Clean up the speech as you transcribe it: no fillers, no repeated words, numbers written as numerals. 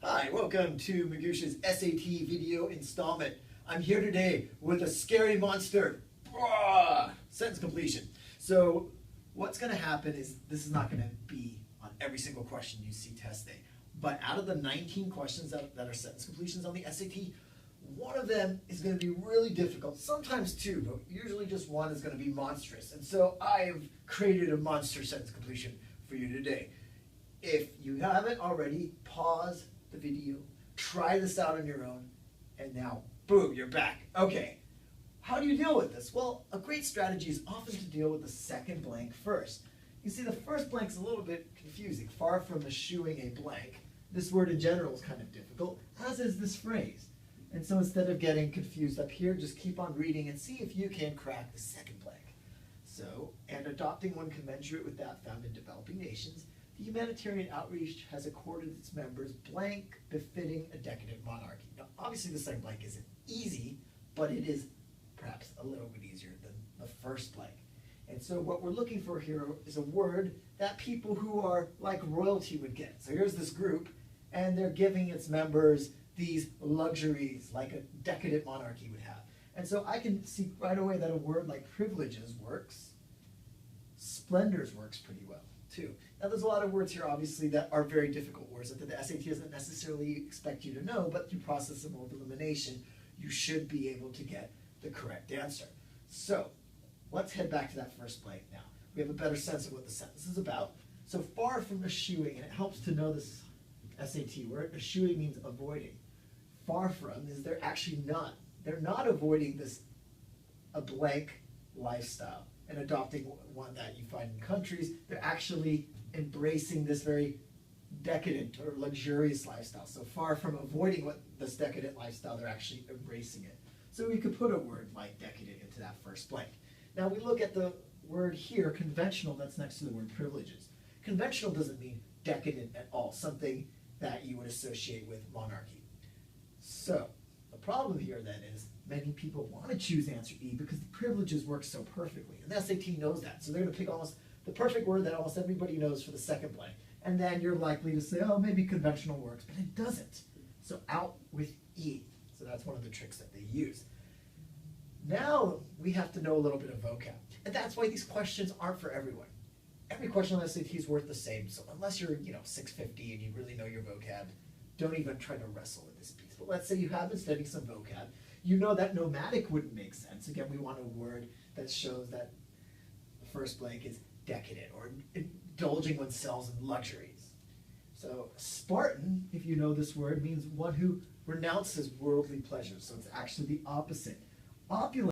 Hi, welcome to Magush's SAT video installment. I'm here today with a scary monster. Sentence completion. So what's going to happen is this is not going to be on every single question you see test day. But out of the 19 questions that are sentence completions on the SAT, one of them is going to be really difficult, sometimes two, but usually just one is going to be monstrous. And so I've created a monster sentence completion for you today. If you haven't already, pause the video, try this out on your own, and now, boom, you're back. Okay, how do you deal with this? Well, a great strategy is often to deal with the second blank first. You see, the first blank is a little bit confusing. Far from eschewing a blank, this word in general is kind of difficult, as is this phrase. And so instead of getting confused up here, just keep on reading and see if you can crack the second blank. So, and adopting one commensurate with that found in developing nations, the humanitarian outreach has accorded its members blank befitting a decadent monarchy. Now, obviously the second blank isn't easy, but it is perhaps a little bit easier than the first blank. And so what we're looking for here is a word that people who are like royalty would get. So here's this group, and they're giving its members these luxuries like a decadent monarchy would have. And so I can see right away that a word like privileges works. Splendors works pretty well too. Now there's a lot of words here obviously that are very difficult words that the SAT doesn't necessarily expect you to know, but through process of elimination you should be able to get the correct answer. So let's head back to that first blank now. We have a better sense of what the sentence is about. So far from eschewing, and it helps to know this SAT word, eschewing means avoiding. Far from is they're actually not. They're not avoiding a blank lifestyle and adopting one that you find in countries. They're actually embracing this very decadent or luxurious lifestyle. So far from avoiding this decadent lifestyle, they're actually embracing it. So we could put a word like decadent into that first blank. Now we look at the word here, conventional, that's next to the word privileges. Conventional doesn't mean decadent at all, something that you would associate with monarchy. So the problem here then is many people want to choose answer E because the privileges work so perfectly. And the SAT knows that. So they're going to pick almost the perfect word that almost everybody knows for the second blank. And then you're likely to say, oh, maybe conventional works, but it doesn't. So out with E. So that's one of the tricks that they use. Now we have to know a little bit of vocab. And that's why these questions aren't for everyone. Every question on the SAT is worth the same. So unless you're 650 and you really know your vocab, don't even try to wrestle with this piece. But let's say you have been studying some vocab. You know that nomadic wouldn't make sense. Again, we want a word that shows that the first blank is decadent or indulging oneself in luxuries. So Spartan, if you know this word, means one who renounces worldly pleasures. So it's actually the opposite. Opulent